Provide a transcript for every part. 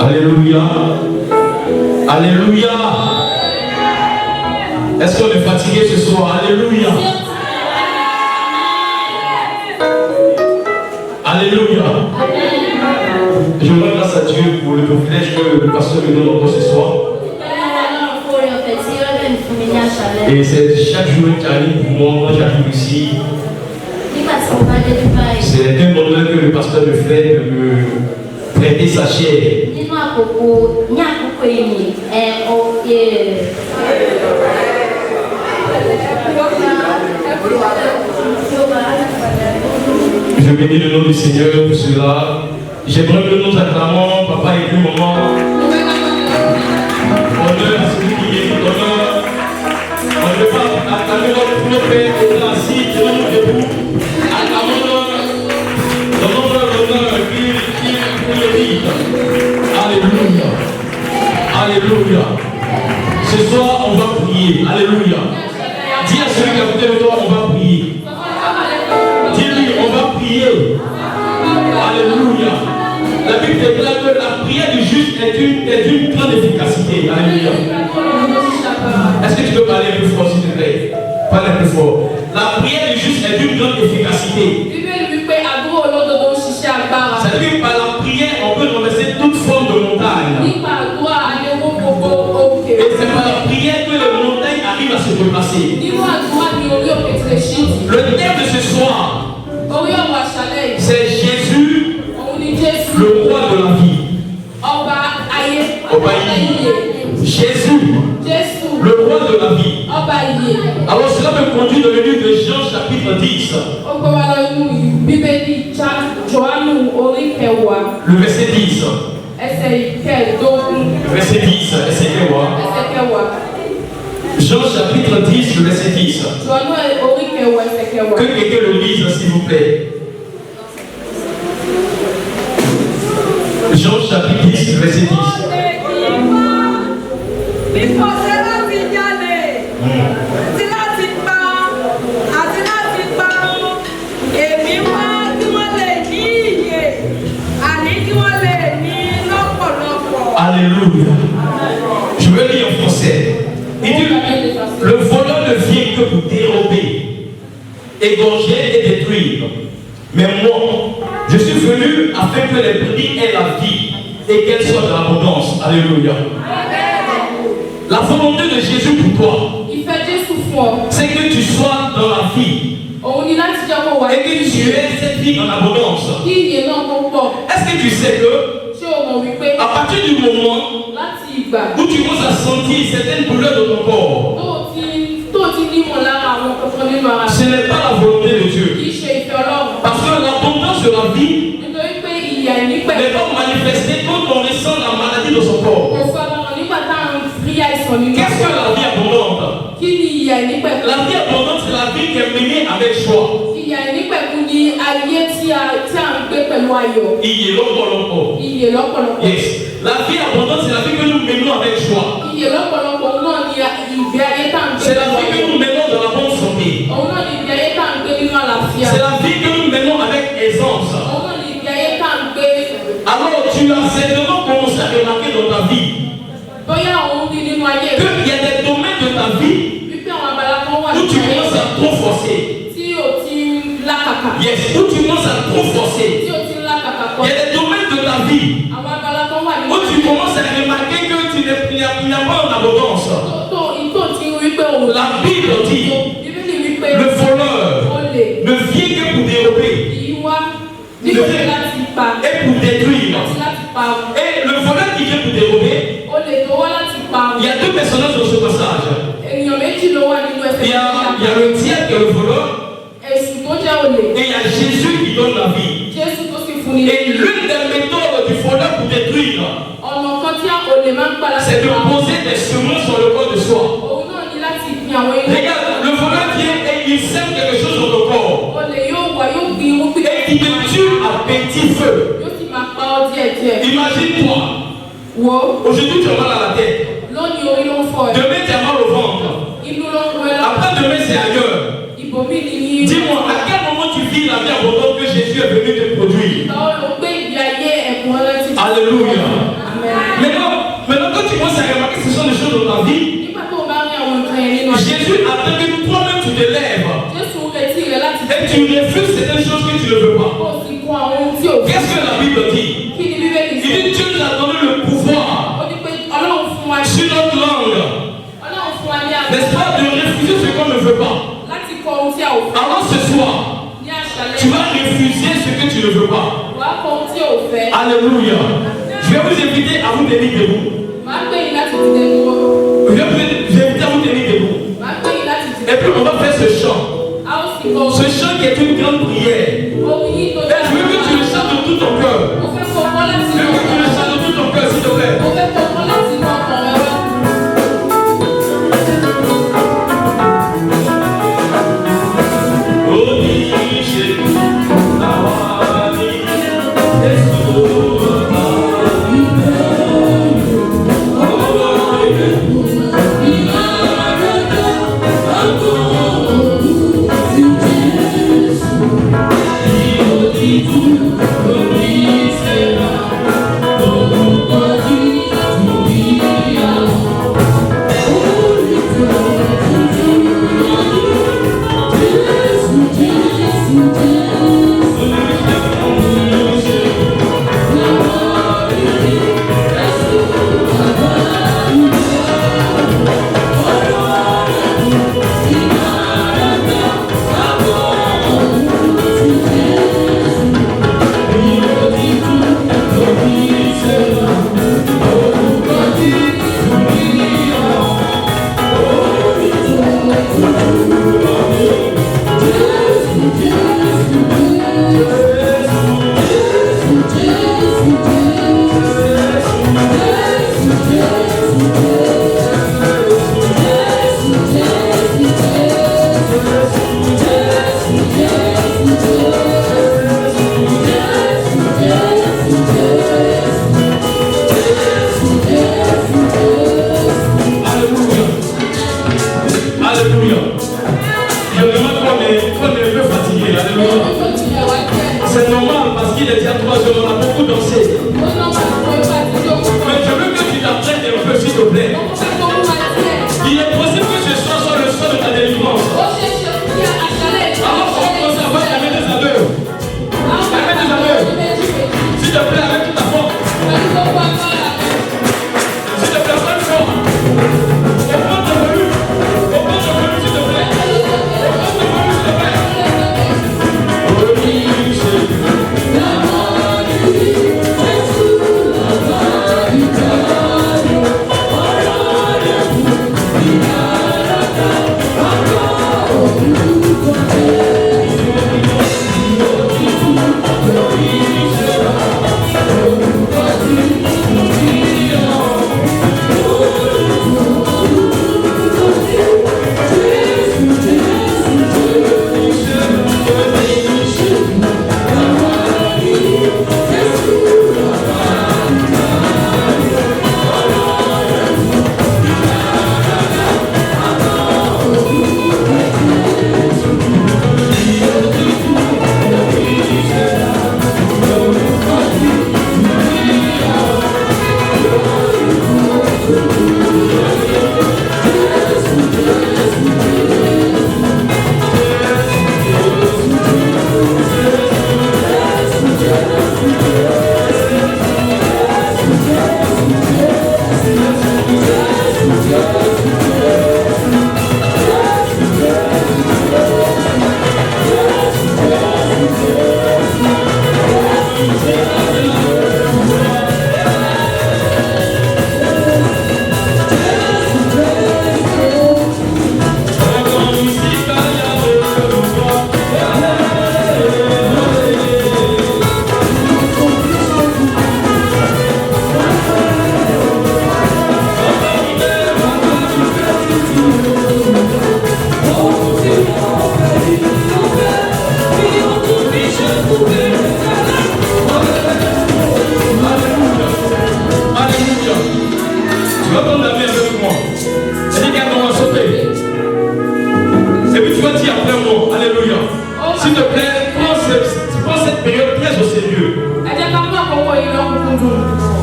Alléluia. Alléluia. Est-ce qu'on est fatigué ce soir? Alléluia. Alléluia. Je rends grâce à Dieu pour le privilège que le pasteur me donne encore ce soir. Et c'est chaque jour qui arrive pour moi quand j'arrive ici. C'est un bonheur que le pasteur me fait de me prêter sa chair. Je bénis le nom du Seigneur pour cela. J'aimerais que nous acclamons papa et puis maman. Honneur à celui qui est honneur. On ne peut pas acclamer notre père qui est assis, qui est debout. Acclamons-le. Donnons-le l'honneur qui le mérite. Alléluia. Alléluia. Ce soir, on va prier. Alléluia. Dis à celui qui a côté de toi, on va prier. Dis-lui, on va prier. Alléluia. La Bible déclare que la prière du juste est d'une grande efficacité. Alléluia. Est-ce que tu peux parler un peu fort, s'il te plaît? Parle un peu fort. La prière du juste est d'une grande efficacité. C'est-à-dire que par la prière, on peut renverser toute forme de montagne. Et c'est par la prière que les montagnes arrivent à se déplacer. Le thème de ce soir, c'est Jésus, le roi de la vie. Jésus, le roi de la vie. Alors cela me conduit dans le livre de Jean chapitre 10. Le verset 10. Verset 10, essayez voir. Jean chapitre 10, le verset 10. Que quelqu'un le lise, s'il vous plaît. Jean chapitre 10, verset 10. Alléluia. Je vais lire en français. Il dit, le voleur ne vient que pour dérober, égorger et détruire. Mais moi, je suis venu afin que les brebis aient la vie et qu'elles soient dans l'abondance. Alléluia. La volonté de Jésus pour toi, c'est que tu sois dans la vie et que tu aies cette vie en abondance. Est-ce que tu sais que à partir du moment où tu commences à sentir certaines douleurs de ton corps, ce n'est pas la volonté de Dieu. Parce que l'abondance de la vie n'est pas manifestée quand on ressent la maladie de son corps. Qu'est-ce que la vie abondante? La vie abondante, c'est la vie qui est menée avec choix. Il est l'opolopo. Yes. La vie abondante, c'est la vie que nous menons avec choix. C'est la vie que nous menons dans la bonne santé. C'est la vie que nous menons avec aisance. Alors tu as certainement commencé à remarquer dans ta vie qu'il y a des domaines de ta vie où tu commences à trop forcer. Yes, où tu commences à trop forcer. Il y a des domaines de ta vie où tu commences à remarquer que tu n'es pas en abondance. La Bible dit, le voleur ne vient que pour dérober et pour détruire. Et le voleur qui vient pour dérober, il y a deux personnages dans ce passage. Il y a le diable qui est le voleur. Et il y a Jésus qui donne la vie. Et l'une des méthodes du voleur pour détruire, c'est de poser des semences sur le corps de soi. Regarde, le voleur vient et il sème quelque chose dans ton corps. Et il te tue à petit feu. Imagine-toi. Aujourd'hui tu as mal à la tête. Demain tu as mal au ventre. Après demain c'est ailleurs. Dis-moi, à quel moment tu vis la vie abondante que Jésus est venu te produire? Alléluia. tu refuses certaines choses que tu ne veux pas. Qu'est-ce que la Bible dit? Il dit Dieu nous a donné le pouvoir sur notre langue. N'est-ce pas, de refuser ce qu'on ne veut pas. Alors ce soir, tu vas refuser ce que tu ne veux pas. Alléluia. Je vais vous inviter à vous tenir debout. Je vais vous inviter à vous tenir debout. Et puis on va faire ce chant. Ce chant qui est une grande prière. Et je veux que tu le chantes de tout ton cœur. Je veux que tu le chantes de tout ton cœur, s'il te plaît. C'est normal parce qu'il est déjà 3 heures, on a beaucoup dansé. Mais je veux que tu t'apprêtes un peu, s'il te plaît. Il est possible que ce soir soit le soir de ta délivrance. Alors on va commencer à voir la main des aveux. La main des aveux. S'il te plaît, avec toute ta force. S'il te plaît, pas de force. On prend ton volume. On prend ton volume, s'il te plaît. On prend ton volume, s'il te plaît.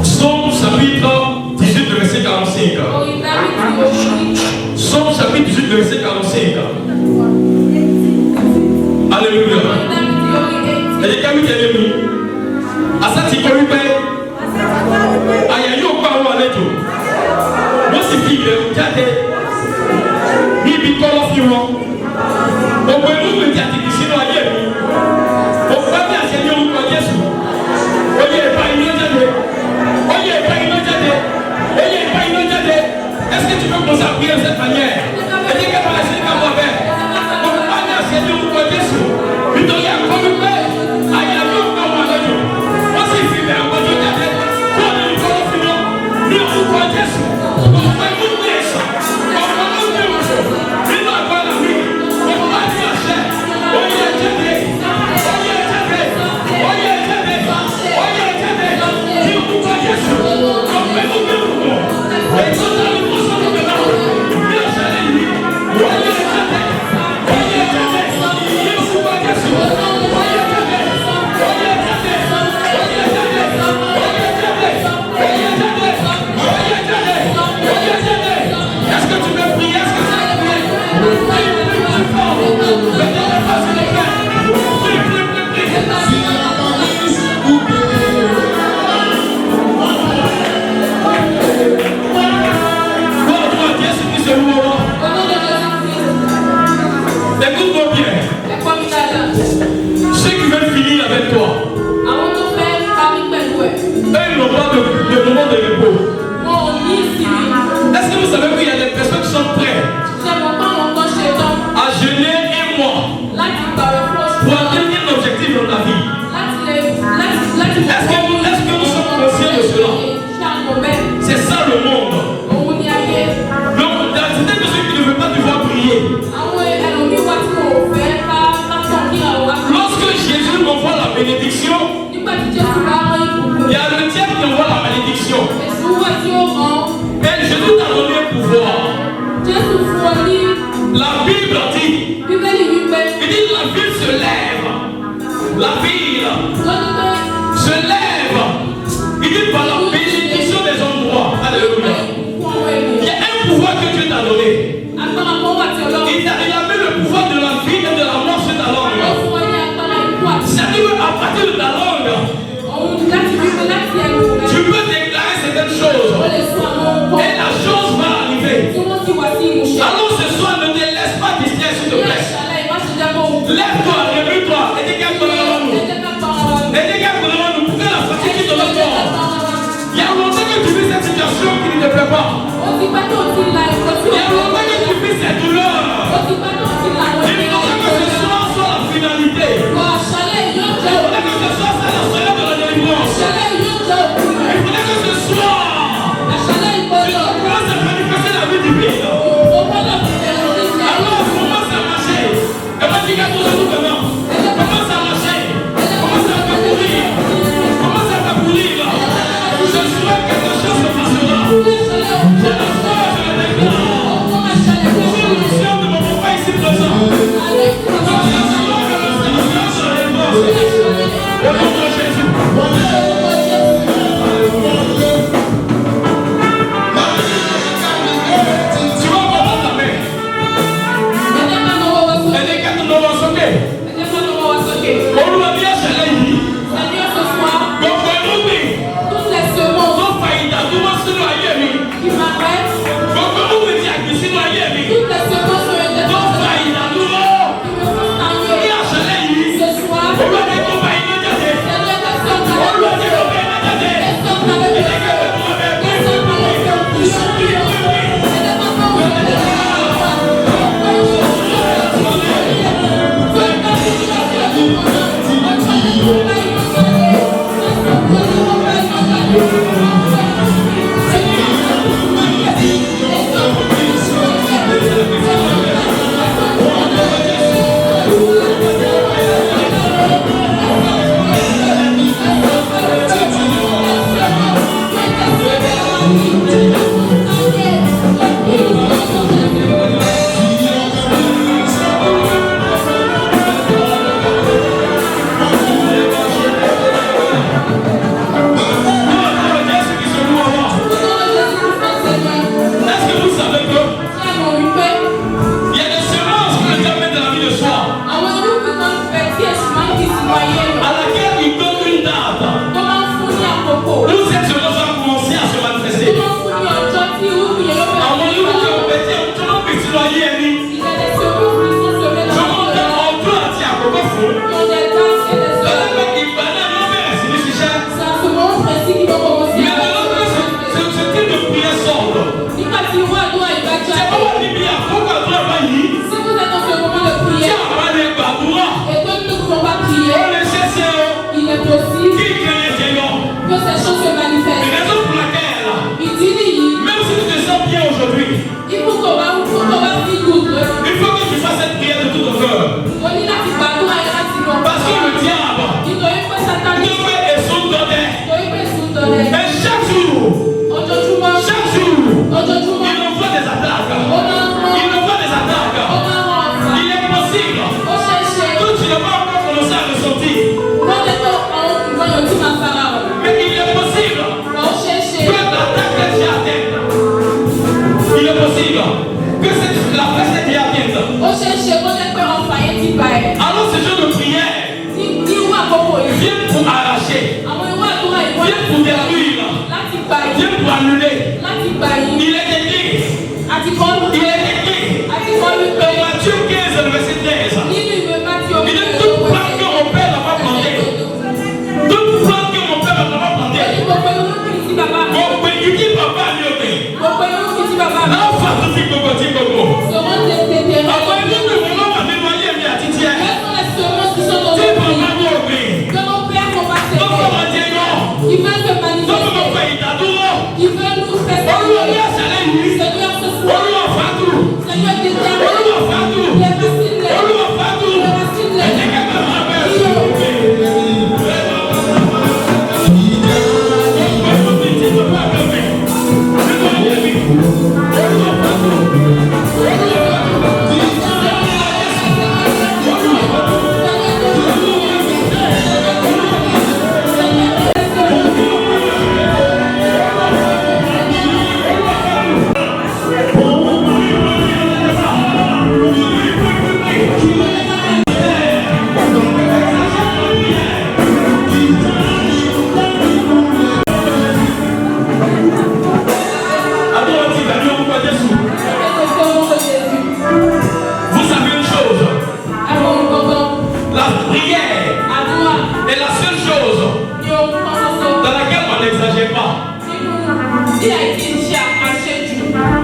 Somme chapitre 18, verset 45. Somme chapitre 18, verset 45. Alléluia. l'ennemi. À ça, tu peux lui payer. Aïe, aïe, on parle à l'écho. Moi, c'est qui le gâté. Ni bicolo fumant. On peut nous le gâter ici dans la gueule. On peut bien Seigneur ou quoi Jésus. Oye, pas une autre année. Oye, pas une autre année. Oye, pas une autre année. Est-ce que tu peux commencer à prier de cette manière? Et dis qu'elle va laisser le camp faire. On peut pas bien Seigneur ou quoi Jésus. Mais donc, il y a comme une paix. Aïe, aïe, on parle à l'écho. Moi, c'est filmé à quoi tu gâté. Quoi de bicolo fumant. Ni ou quoi Jésus. On fait une blesse. On fait une blesse. Il n'a pas la vie. On va dire cher. Oye, Jésus. Oye, Jésus. Oye, Jésus. Oye, Jésus. Ni ou quoi Jésus. On fait une blesse. Et tout à l'heure, nous sommes de là. Bien cher, lui. Oye, Jésus. Oye, Jésus. Ni ou quoi Jésus. Oye, Jésus. Oye, Jésus. Oye, Jésus. Oye, Jésus. Oye, Jésus. Est-ce que tu veux prier? Est-ce que tu veux prier? Prie, prie, prie fort. Mettez les faces sur les cœurs. Prie, prie, prie, prie. Bon, toi, Jésus-Christ est lourd. Écoute-moi bien. Ceux qui veulent finir avec toi, eux, ils n'ont pas de moment de repos. Est-ce que vous savez qu'il y a des personnes qui sont prêtes à jeûner un mois pour atteindre un objectif dans la vie? Est-ce que nous sommes conscients de cela? C'est ça le monde. Donc, c'est que ceux qui ne veulent pas devoir prier. Lorsque Jésus envoie la bénédiction, il y a le diable qui envoie la malédiction. Et Jésus t'a donné un pouvoir. La Bible dit, il dit la ville se lève. La ville se lève. Il dit par la bénédiction des endroits. Alléluia. Il y a un pouvoir que Dieu t'a donné. Il a mis le pouvoir de la vie et de la mort sur ta langue. C'est-à-dire à partir de ta langue, tu peux déclarer certaines choses. Et la chose va arriver. Alors ce soir, ne te laisse pas distraire, s'il te plaît. Lève-toi, réveille-toi. Et dis qu'elle nous. Et dis qu'elle nous. Pour que la fatigue de notre corps. Il y a longtemps que tu vis cette situation qui ne te plaît pas. Il y a longtemps que tu vis cette douleur. Il faudrait que ce soir soit la finalité. Il faudrait que ce soir soit la soirée de la délivrance. Il faudrait que ce soir tu commences à manifester la vie divine. Alors commence à marcher. Et va dire qu'à tout maintenant. Commence à marcher. Commence à parcourir. Commence à parcourir. Je souhaite que quelque chose se passera. Je le souhaite, je le déclare. C'est l'onction de mon papa ici présent. Au nom de Jésus. Tu vas voir ta main. Elle est quand nous allons sauter. On nous a dit à Chéléi. Donc, on nous dit. Donc, faillite, tout le monde se doit y aller. Donc, on nous dit à qui se doit y aller. Donc, faillite, tout le monde. Et à Chéléi. On va dire qu'on va y aller. On va dire qu'on va y aller. Et dès que vous m'avez pris, à laquelle il que la fête est déjà atteinte. Alors ce genre de prière vient pour arracher, vient pour détruire, vient pour annuler. Il est écrit dans Matthieu 15, verset 13. Il dit toute plante que mon père n'a pas plantée, toute plante que mon père n'a pas plantée, mon petit papa lui obéit. Là, on fait tout petit coco. Après, nous devons m'amener à Titière. C'est pour moi qui obéit. Donc, on va dire non. Donc, on va y t'adorer. On lui a salé lui. On lui a fait tout. On lui a fait tout. On lui a fait tout. Et c'est quand même un peu.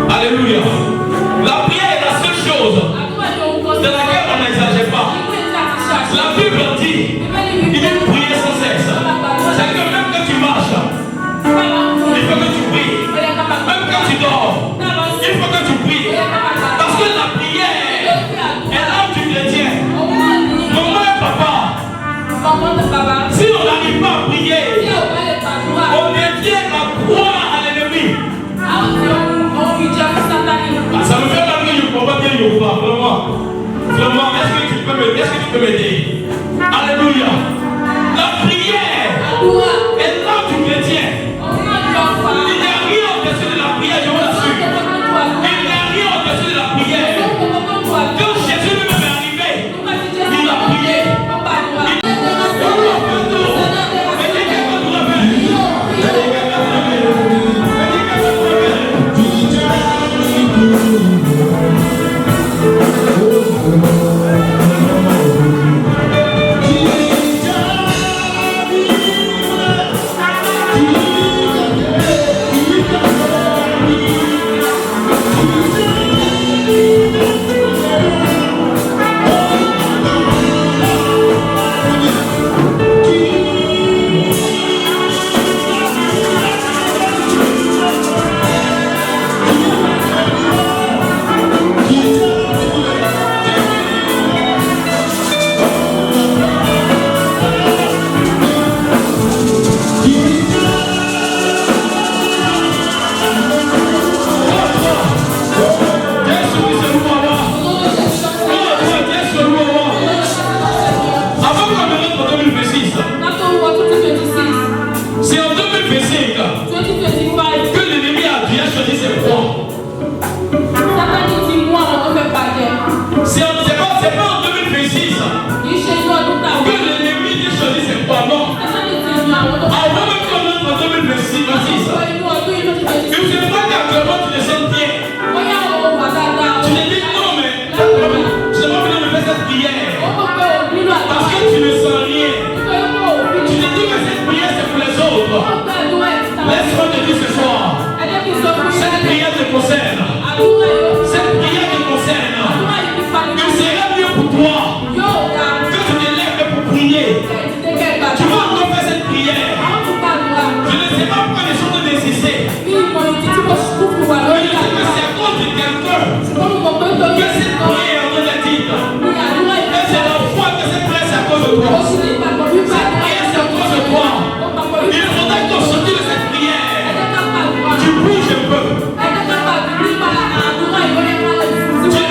Alléluia. La prière est la seule chose de laquelle on n'exagère pas. La Bible dit, il faut prier sans cesse. C'est que même quand tu marches, il faut que tu pries. Même quand tu dors, il faut que tu pries. Parce que la prière est l'âme du chrétien. Maman et papa, si on n'arrive pas à prier, on devient la proie à l'ennemi. Ça me fait mal que je ne comprends pas bien Yoruba, vraiment. Vraiment, est-ce que tu peux m'aider? Alléluia. La prière est l'âme du chrétien. Il n'y a rien au-dessus de la prière, je vous l'assure. Il n'y a rien au-dessus de la prière. Quand Jésus lui est arrivé, il a prié. Laisse-moi te dire ce soir, cette prière te concerne. Cette prière te concerne. Il serait mieux pour toi que tu te lèves pour prier. Tu vas encore faire cette prière. Je ne sais pas pourquoi les choses te nécessitent. Mais je sais que c'est à cause de quelqu'un que cette prière est en train d'être dite. Et c'est la foi que cette prière c'est à cause de toi. Cette prière c'est à cause de toi. Il faudrait que tu sortes de cette prière. Tu bouges un peu.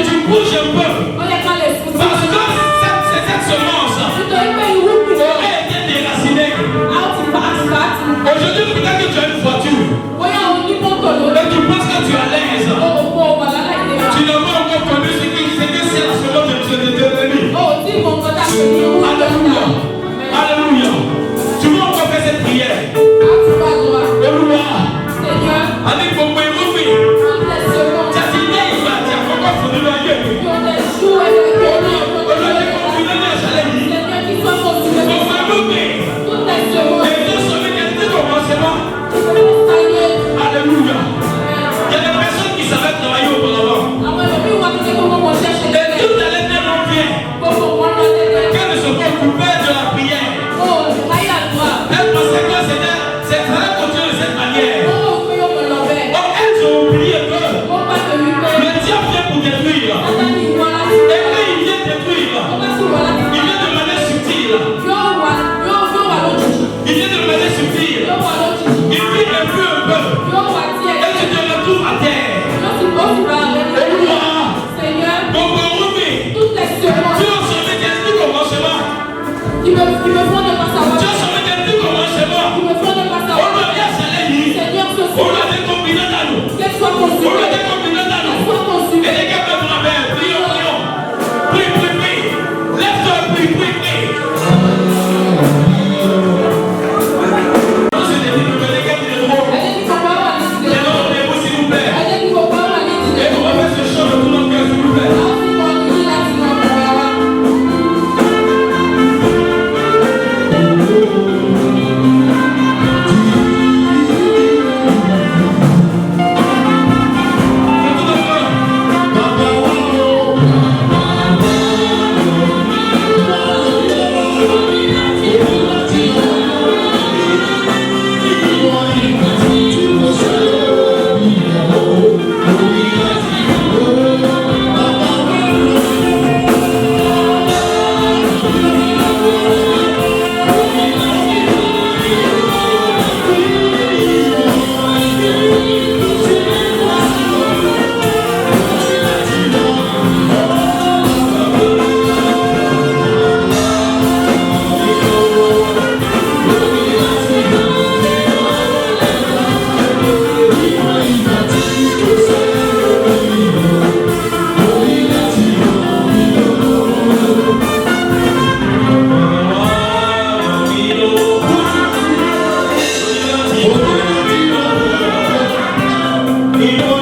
Tu bouges un peu. Parce que cette semence aurait été déracinée. Aujourd'hui, peut-être que tu as une voiture. Et tu penses que tu es à l'aise. Senhor.